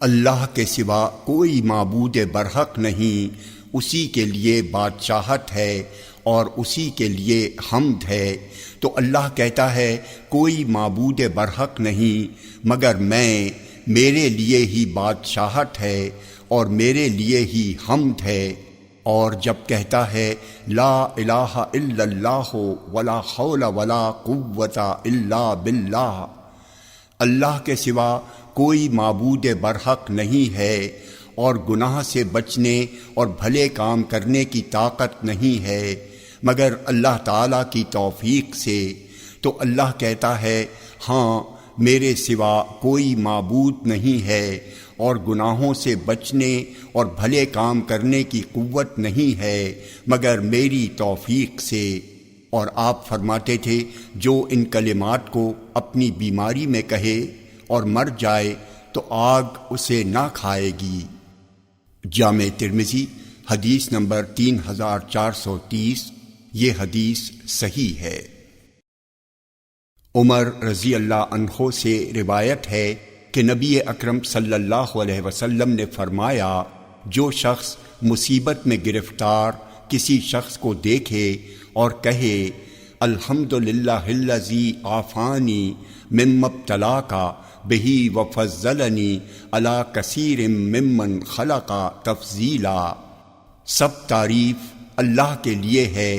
[SPEAKER 1] اللہ کے سوا کوئی معبود برحق نہیں، اسی کے لیے بادشاہت ہے اور اسی کے لیے حمد ہے، تو اللہ کہتا ہے کوئی معبود برحق نہیں مگر میں، میرے لیے ہی بادشاہت ہے اور میرے لیے ہی حمد ہے۔ اور جب کہتا ہے لا الہ الا اللہ ولا حول ولا قوت الا باللہ، اللہ کے سوا کوئی معبود برحق نہیں ہے اور گناہ سے بچنے اور بھلے کام کرنے کی طاقت نہیں ہے مگر اللہ تعالیٰ کی توفیق سے، تو اللہ کہتا ہے، ہاں میرے سوا کوئی معبود نہیں ہے اور گناہوں سے بچنے اور بھلے کام کرنے کی قوت نہیں ہے مگر میری توفیق سے۔ اور آپ فرماتے تھے، جو ان کلمات کو اپنی بیماری میں کہے اور مر جائے تو آگ اسے نہ کھائے گی۔ جامع ترمذی حدیث نمبر 3430، یہ حدیث صحیح ہے۔ عمر رضی اللہ عنہ سے روایت ہے کہ نبی اکرم صلی اللہ علیہ وسلم نے فرمایا، جو شخص مصیبت میں گرفتار کسی شخص کو دیکھے اور کہے الحمدللہ الذی عافانی مما ابتلاک بہ وفضلنی علی کثیر ممن خلق تفضیلا، سب تعریف اللہ کے لیے ہے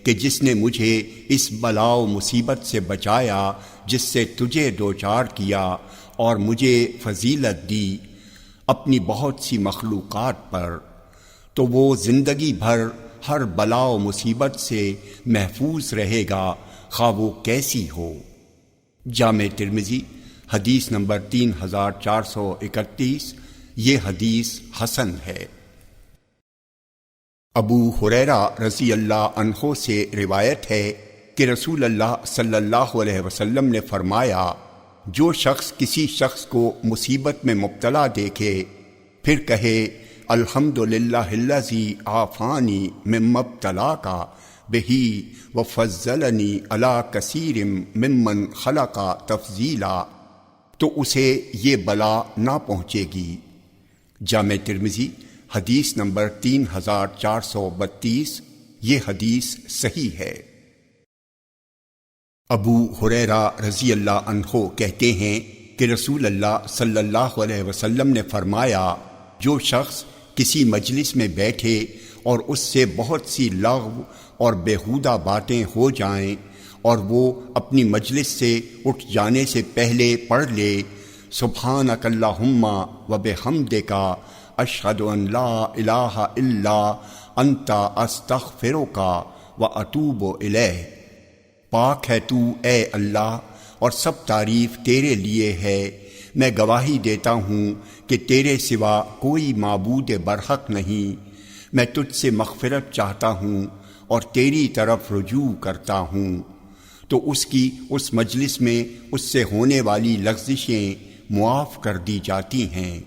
[SPEAKER 1] کہ جس نے مجھے اس بلا و مصیبت سے بچایا جس سے تجھے دوچار کیا، اور مجھے فضیلت دی اپنی بہت سی مخلوقات پر، تو وہ زندگی بھر ہر بلا و مصیبت سے محفوظ رہے گا، خواہ وہ کیسی ہو۔ جامع ترمذی حدیث نمبر 3431، یہ حدیث حسن ہے۔ ابو ہریرہ رضی اللہ عنہ سے روایت ہے کہ رسول اللہ صلی اللہ علیہ وسلم نے فرمایا، جو شخص کسی شخص کو مصیبت میں مبتلا دیکھے پھر کہے الحمدللہ الذی عافانی مما ابتلاک بہ وفضلنی علی کثیر ممن خلق تفضیلا، تو اسے یہ بلا نہ پہنچے گی۔ جامع ترمذی حدیث نمبر 3432، یہ حدیث صحیح ہے۔ ابو ہریرہ رضی اللہ عنہ کہتے ہیں کہ رسول اللہ صلی اللہ علیہ وسلم نے فرمایا، جو شخص کسی مجلس میں بیٹھے اور اس سے بہت سی لغو اور بیہودہ باتیں ہو جائیں اور وہ اپنی مجلس سے اٹھ جانے سے پہلے پڑھ لے سبحانک اللہم و بحمدک اشہد ان لا الہ الا انت استغفرک و اتوب الیہ، پاک ہے تو اے اللہ اور سب تعریف تیرے لیے ہے، میں گواہی دیتا ہوں کہ تیرے سوا کوئی معبود برحق نہیں، میں تجھ سے مغفرت چاہتا ہوں اور تیری طرف رجوع کرتا ہوں، تو اس کی اس مجلس میں اس سے ہونے والی لغزشیں معاف کر دی جاتی ہیں۔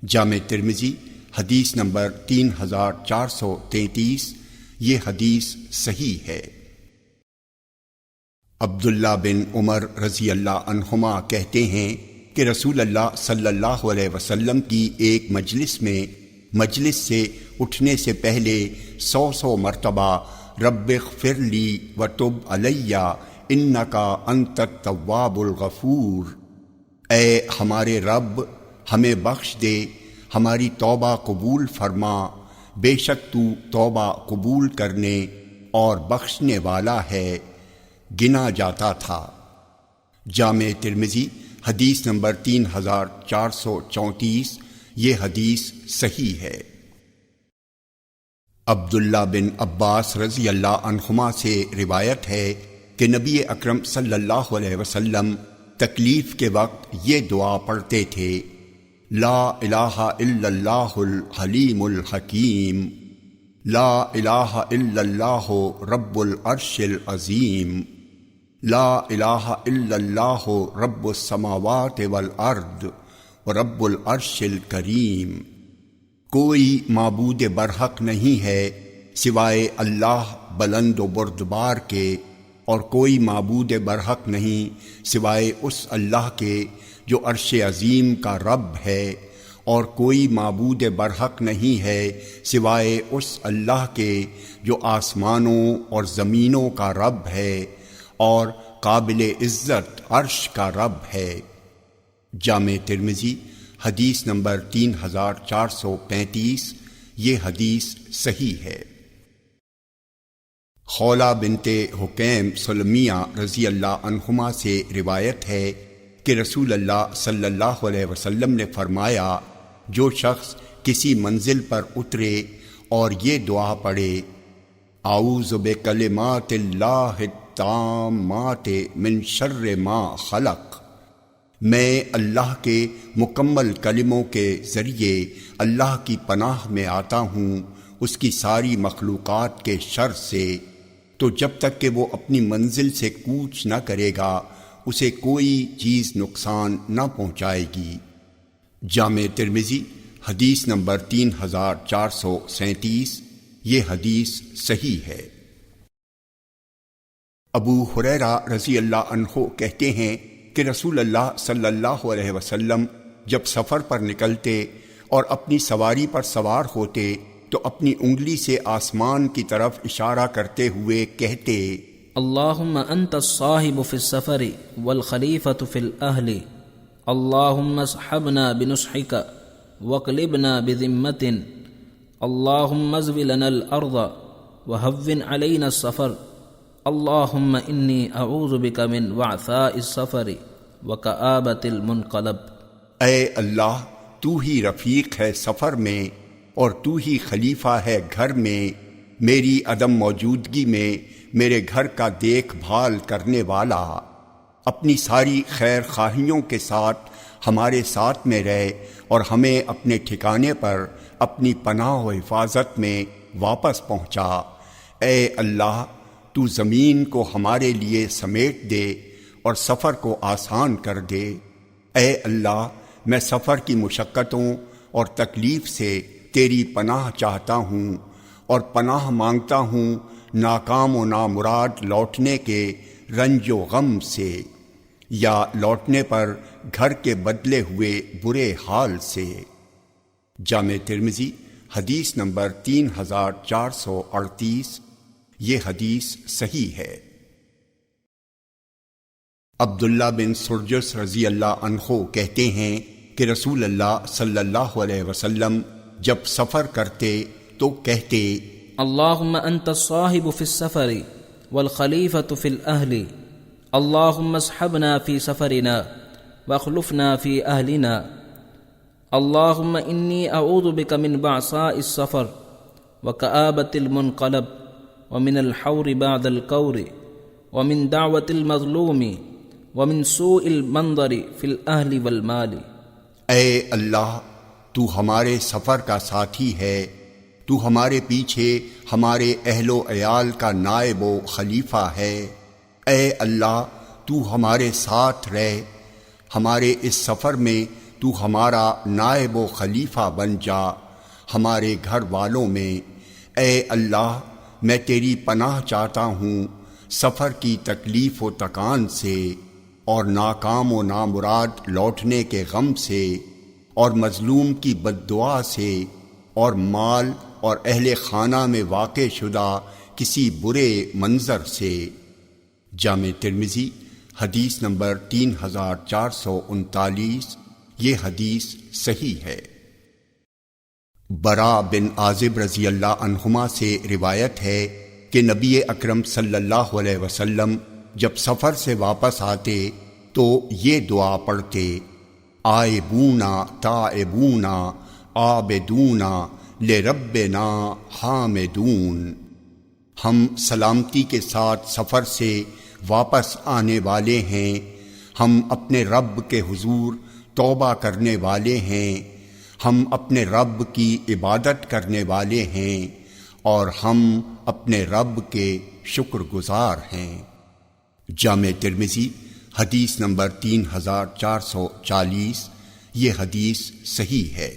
[SPEAKER 1] جامع ترمذی حدیث نمبر 3433، یہ حدیث صحیح ہے۔ عبداللہ بن عمر رضی اللہ عنہما کہتے ہیں کہ رسول اللہ صلی اللہ علیہ وسلم کی ایک مجلس میں مجلس سے اٹھنے سے پہلے 100 مرتبہ رب اغفر لی وتب علی انک انت التواب الغفور، اے ہمارے رب ہمیں بخش دے، ہماری توبہ قبول فرما، بے شک تو توبہ قبول کرنے اور بخشنے والا ہے، گنا جاتا تھا۔ جامع ترمذی حدیث نمبر 3434، یہ حدیث صحیح ہے۔ عبداللہ بن عباس رضی اللہ عنہما سے روایت ہے کہ نبی اکرم صلی اللہ علیہ وسلم تکلیف کے وقت یہ دعا پڑھتے تھے، لا الہ الا اللہ الحلیم الحکیم، لا الہ الا اللہ رب العرش العظیم، لا الہ الا اللہ رب السماوات والارض ورب العرش الکریم، کوئی معبود برحق نہیں ہے سوائے اللہ بلند و بردبار کے، اور کوئی معبود برحق نہیں سوائے اس اللہ کے جو عرش عظیم کا رب ہے، اور کوئی معبود برحق نہیں ہے سوائے اس اللہ کے جو آسمانوں اور زمینوں کا رب ہے اور قابل عزت عرش کا رب ہے۔ جامع ترمذی حدیث نمبر 3435، یہ حدیث صحیح ہے۔ خولہ بنت حکیم سلمیہ رضی اللہ عنہما سے روایت ہے کہ رسول اللہ صلی اللہ علیہ وسلم نے فرمایا، جو شخص کسی منزل پر اترے اور یہ دعا پڑھے، اعوذ بکلمات اللہ التامات من شر ما خلق، میں اللہ کے مکمل کلموں کے ذریعے اللہ کی پناہ میں آتا ہوں اس کی ساری مخلوقات کے شر سے، تو جب تک کہ وہ اپنی منزل سے کوچ نہ کرے گا اسے کوئی چیز نقصان نہ پہنچائے گی۔ جامع ترمذی حدیث نمبر 3437، یہ حدیث صحیح ہے۔ ابو ہریرہ رضی اللہ عنہ کہتے ہیں کہ رسول اللہ صلی اللہ علیہ وسلم جب سفر پر نکلتے اور اپنی سواری پر سوار ہوتے تو اپنی انگلی سے آسمان کی طرف اشارہ کرتے ہوئے کہتے:
[SPEAKER 2] اللہم انت الصاحب فی السفر والخلیفۃ فی الاہل، اللہم اصحبنا بنصحک واقلبنا بذمت، اللہم ازو لنا الارض وہون علینا السفر، اللہم انی اعوذ بک من وعثاء السفر وکآبۃ المنقلب۔
[SPEAKER 1] اے اللہ، تو ہی رفیق ہے سفر میں اور تو ہی خلیفہ ہے گھر میں، میری عدم موجودگی میں میرے گھر کا دیکھ بھال کرنے والا، اپنی ساری خیر خواہیوں کے ساتھ ہمارے ساتھ میں رہے اور ہمیں اپنے ٹھکانے پر اپنی پناہ و حفاظت میں واپس پہنچا۔ اے اللہ، تو زمین کو ہمارے لیے سمیٹ دے اور سفر کو آسان کر دے۔ اے اللہ، میں سفر کی مشقتوں اور تکلیف سے تیری پناہ چاہتا ہوں اور پناہ مانگتا ہوں ناکام و نامراد لوٹنے کے رنج و غم سے، یا لوٹنے پر گھر کے بدلے ہوئے برے حال سے۔ جامع ترمذی حدیث نمبر 3438، یہ حدیث صحیح ہے۔ عبداللہ بن سرجس رضی اللہ عنہ کہتے ہیں کہ رسول اللہ صلی اللہ علیہ وسلم جب سفر کرتے تو کہتے:
[SPEAKER 2] اللہم انت الصاحب فی السفر والخلیفۃ فی الاہل، اللہم اصحبنا فی سفرنا واخلفنا فی اہلنا، اللہم انی اعوذ بک من بعثاء السفر وکآبۃ المنقلب ومن الحور بعد الکور ومن دعوت المظلوم ومن سوء المنظر فی الاہل والمال۔
[SPEAKER 1] اے اللہ، تو ہمارے سفر کا ساتھی ہے، تو ہمارے پیچھے ہمارے اہل و عیال کا نائب و خلیفہ ہے۔ اے اللہ، تو ہمارے ساتھ رہ، ہمارے اس سفر میں تو ہمارا نائب و خلیفہ بن جا ہمارے گھر والوں میں۔ اے اللہ، میں تیری پناہ چاہتا ہوں سفر کی تکلیف و تکان سے اور ناکام و نامراد لوٹنے کے غم سے اور مظلوم کی بد دعا سے اور مال اور اہل خانہ میں واقع شدہ کسی برے منظر سے۔ جامع ترمذی حدیث نمبر 3439، یہ حدیث صحیح ہے۔ برا بن عازب رضی اللہ عنہما سے روایت ہے کہ نبی اکرم صلی اللہ علیہ وسلم جب سفر سے واپس آتے تو یہ دعا پڑھتے: آئبونا تائبونا عابدونا لربنا حامدون، ہم سلامتی کے ساتھ سفر سے واپس آنے والے ہیں، ہم اپنے رب کے حضور توبہ کرنے والے ہیں، ہم اپنے رب کی عبادت کرنے والے ہیں اور ہم اپنے رب کے شکر گزار ہیں۔ جامع ترمذی حدیث نمبر 3440، یہ حدیث صحیح ہے۔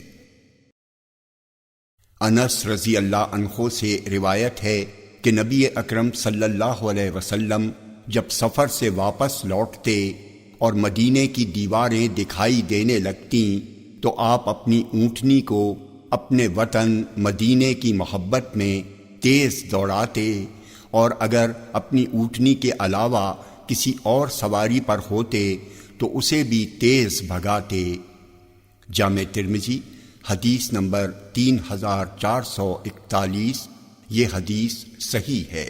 [SPEAKER 1] انس رضی اللہ عنہ سے روایت ہے کہ نبی اکرم صلی اللہ علیہ وسلم جب سفر سے واپس لوٹتے اور مدینے کی دیواریں دکھائی دینے لگتیں تو آپ اپنی اونٹنی کو اپنے وطن مدینے کی محبت میں تیز دوڑاتے، اور اگر اپنی اونٹنی کے علاوہ کسی اور سواری پر ہوتے تو اسے بھی تیز بھگاتے۔ جامع ترمذی حدیث نمبر 3441، یہ حدیث صحیح ہے۔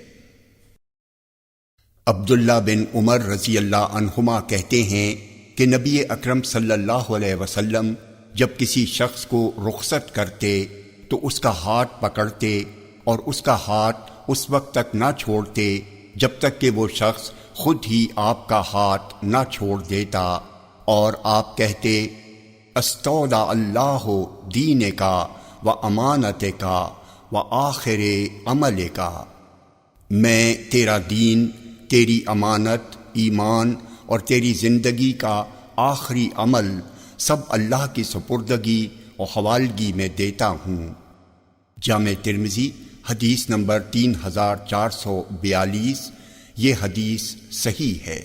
[SPEAKER 1] عبداللہ بن عمر رضی اللہ عنہما کہتے ہیں کہ نبی اکرم صلی اللہ علیہ وسلم جب کسی شخص کو رخصت کرتے تو اس کا ہاتھ پکڑتے اور اس کا ہاتھ اس وقت تک نہ چھوڑتے جب تک کہ وہ شخص خود ہی آپ کا ہاتھ نہ چھوڑ دیتا، اور آپ کہتے: استودع اللہ دین کا و امانت کا و آخر عمل کا، میں تیرا دین، تیری امانت، ایمان اور تیری زندگی کا آخری عمل سب اللہ کی سپردگی اور حوالگی میں دیتا ہوں۔ جامع ترمذی حدیث نمبر 3442، یہ حدیث صحیح ہے۔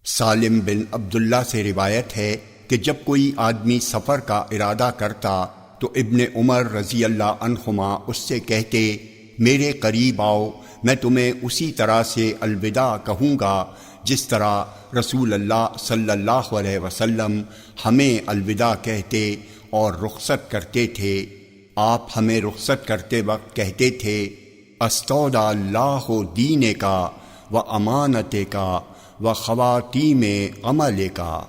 [SPEAKER 1] سالم بن عبداللہ سے روایت ہے کہ جب کوئی آدمی سفر کا ارادہ کرتا تو ابن عمر رضی اللہ عنہما اس سے کہتے، میرے قریب آؤ، میں تمہیں اسی طرح سے الوداع کہوں گا جس طرح رسول اللہ صلی اللہ علیہ وسلم ہمیں الوداع کہتے اور رخصت کرتے تھے۔ آپ ہمیں رخصت کرتے وقت کہتے تھے، استودع اللہ دین کا و امانت کا و خواتیم عمل کا۔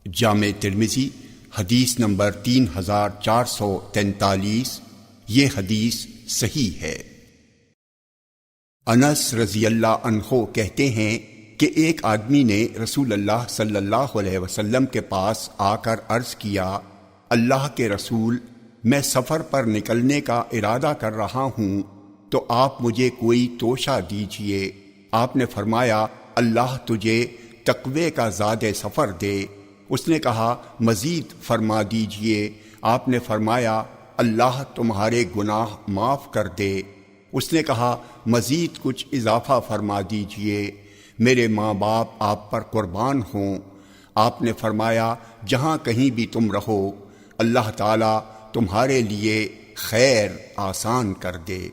[SPEAKER 1] جامع ترمذی حدیث نمبر 3443، یہ حدیث صحیح ہے۔ انس رضی اللہ عنہ کہتے ہیں کہ ایک آدمی نے رسول اللہ صلی اللہ علیہ وسلم کے پاس آ کر عرض کیا، اللہ کے رسول، میں سفر پر نکلنے کا ارادہ کر رہا ہوں، تو آپ مجھے کوئی توشہ دیجئے۔ آپ نے فرمایا، اللہ تجھے تقوی کا زاد سفر دے۔ اس نے کہا، مزید فرما دیجئے۔ آپ نے فرمایا، اللہ تمہارے گناہ معاف کر دے۔ اس نے کہا، مزید کچھ اضافہ فرما دیجئے۔ میرے ماں باپ آپ پر قربان ہوں۔ آپ نے فرمایا، جہاں کہیں بھی تم رہو، اللہ تعالیٰ تمہارے لیے خیر آسان کر دے۔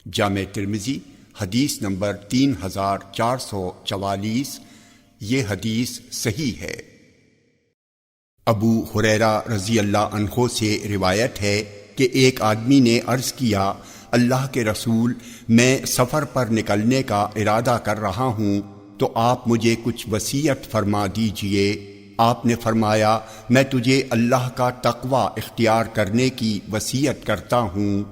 [SPEAKER 1] جامع ترمذی حدیث نمبر 3444، یہ حدیث صحیح ہے۔ ابو ہریرہ رضی اللہ عنہ سے روایت ہے کہ ایک آدمی نے عرض کیا، اللہ کے رسول، میں سفر پر نکلنے کا ارادہ کر رہا ہوں، تو آپ مجھے کچھ وصیت فرما دیجئے۔ آپ نے فرمایا، میں تجھے اللہ کا تقوی اختیار کرنے کی وصیت کرتا ہوں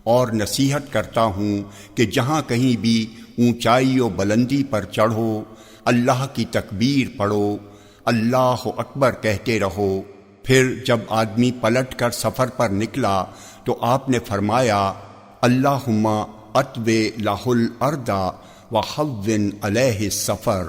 [SPEAKER 1] اور نصیحت کرتا ہوں کہ جہاں کہیں بھی اونچائی و بلندی پر چڑھو، اللہ کی تکبیر پڑھو، اللہ اکبر کہتے رہو۔ پھر جب آدمی پلٹ کر سفر پر نکلا تو آپ نے فرمایا، اللہم اطوِ لہ الارض وہون علیہ السفر،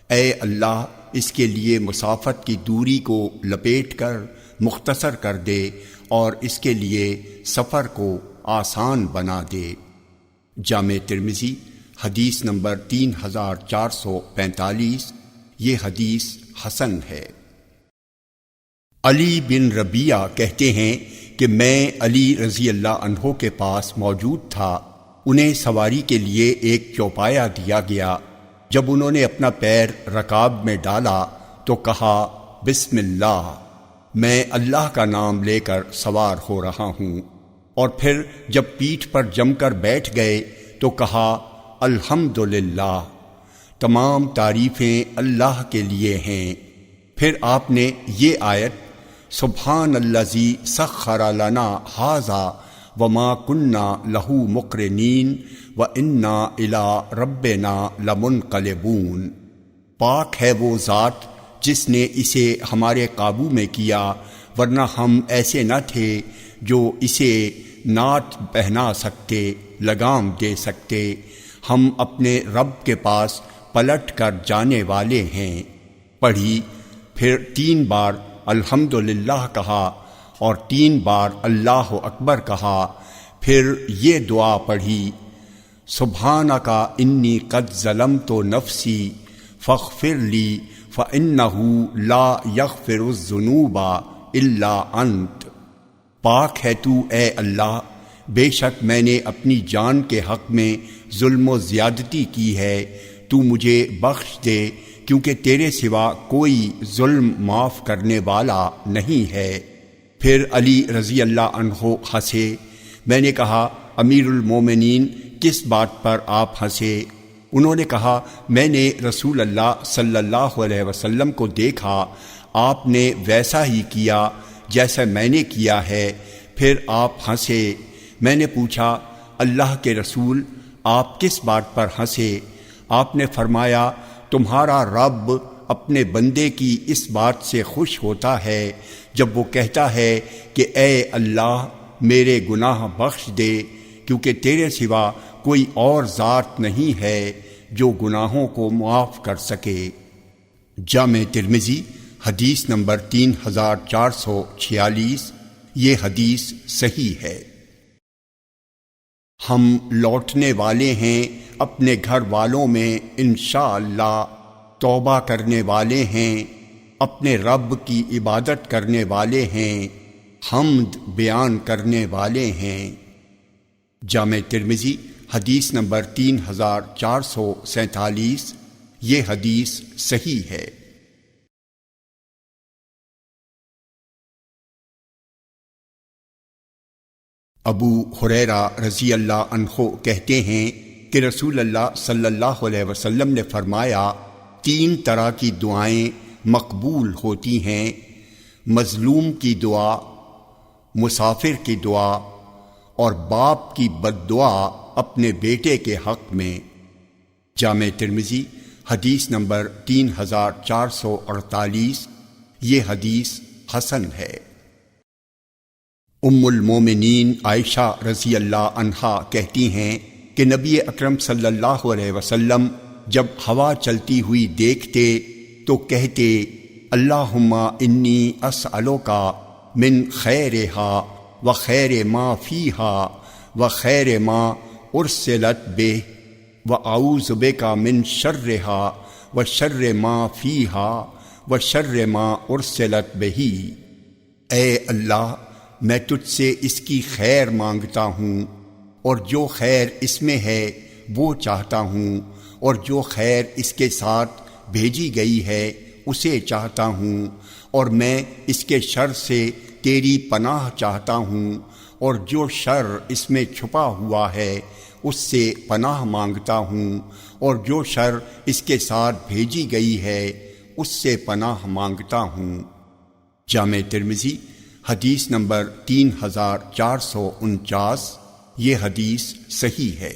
[SPEAKER 1] اے اللہ اس کے لیے مسافت کی دوری کو لپیٹ کر مختصر کر دے اور اس کے لیے سفر کو آسان بنا دے۔ جامع ترمذی حدیث نمبر 3445، یہ حدیث حسن ہے۔ علی بن ربیعہ کہتے ہیں کہ میں علی رضی اللہ عنہ کے پاس موجود تھا۔ انہیں سواری کے لیے ایک چوپایا دیا گیا۔ جب انہوں نے اپنا پیر رکاب میں ڈالا تو کہا، بسم اللہ، میں اللہ کا نام لے کر سوار ہو رہا ہوں۔ اور پھر جب پیٹھ پر جم کر بیٹھ گئے تو کہا، الحمدللہ، تمام تعریفیں اللہ کے لیے ہیں۔ پھر آپ نے یہ آیت، سبحان الذی سخر لنا ھذا وما کننا لہ مقرنین وَإِنَّا إِلَىٰ رَبِّنَا لَمُنْقَلِبُونَ، پاک ہے وہ ذات جس نے اسے ہمارے قابو میں کیا، ورنہ ہم ایسے نہ تھے جو اسے نعت پہنا سکتے، لگام دے سکتے۔ ہم اپنے رب کے پاس پلٹ کر جانے والے ہیں۔ پڑھی، پھر 3 بار الحمدللہ کہا اور 3 بار اللہ اکبر کہا۔ پھر یہ دعا پڑھی، سبحانک انی قد ظلمت نفسی فاغفر لی فإنہ لا یغفر الذنوب الا انت، پاک ہے تو اے اللہ، بے شک میں نے اپنی جان کے حق میں ظلم و زیادتی کی ہے، تو مجھے بخش دے کیونکہ تیرے سوا کوئی ظلم معاف کرنے والا نہیں ہے۔ پھر علی رضی اللہ عنہ ہنسے۔ میں نے کہا، امیر المومنین، کس بات پر آپ ہنسے؟ انہوں نے کہا، میں نے رسول اللہ صلی اللہ علیہ وسلم کو دیکھا، آپ نے ویسا ہی کیا جیسا میں نے کیا ہے۔ پھر آپ ہنسے۔ میں نے پوچھا، اللہ کے رسول، آپ کس بات پر ہنسے؟ آپ نے فرمایا، تمہارا رب اپنے بندے کی اس بات سے خوش ہوتا ہے جب وہ کہتا ہے کہ اے اللہ میرے گناہ بخش دے، کیونکہ تیرے سوا کوئی اور ذات نہیں ہے جو گناہوں کو معاف کر سکے۔ جامع ترمذی حدیث نمبر 3446، یہ حدیث صحیح ہے۔ ہم لوٹنے والے ہیں اپنے گھر والوں میں انشاءاللہ توبہ کرنے والے ہیں، اپنے رب کی عبادت کرنے والے ہیں، حمد بیان کرنے والے ہیں۔ جامع ترمذی حدیث نمبر 3447، یہ حدیث صحیح ہے۔ ابو ہریرہ رضی اللہ عنہ کہتے ہیں کہ رسول اللہ صلی اللہ علیہ وسلم نے فرمایا، 3 طرح کی دعائیں مقبول ہوتی ہیں: مظلوم کی دعا، مسافر کی دعا، اور باپ کی بد دعا اپنے بیٹے کے حق میں۔ جامع ترمذی حدیث نمبر 3448، یہ حدیث حسن ہے۔ ام المومنین عائشہ رضی اللہ عنہا کہتی ہیں کہ نبی اکرم صلی اللہ علیہ وسلم جب ہوا چلتی ہوئی دیکھتے تو کہتے، اللہم انی اسألک من خیرہا و خیر ما فیہا و خیر ما ارسلت بہ و اعوذ بک من شرہا و شر ما فیہا و شر ما ارسلت بہ۔ اے اللہ، میں تجھ سے اس کی خیر مانگتا ہوں، اور جو خیر اس میں ہے وہ چاہتا ہوں، اور جو خیر اس کے ساتھ بھیجی گئی ہے اسے چاہتا ہوں، اور میں اس کے شر سے تیری پناہ چاہتا ہوں، اور جو شر اس میں چھپا ہوا ہے اس سے پناہ مانگتا ہوں، اور جو شر اس کے ساتھ بھیجی گئی ہے اس سے پناہ مانگتا ہوں۔ جامع ترمذی حدیث نمبر 3449، یہ حدیث صحیح ہے۔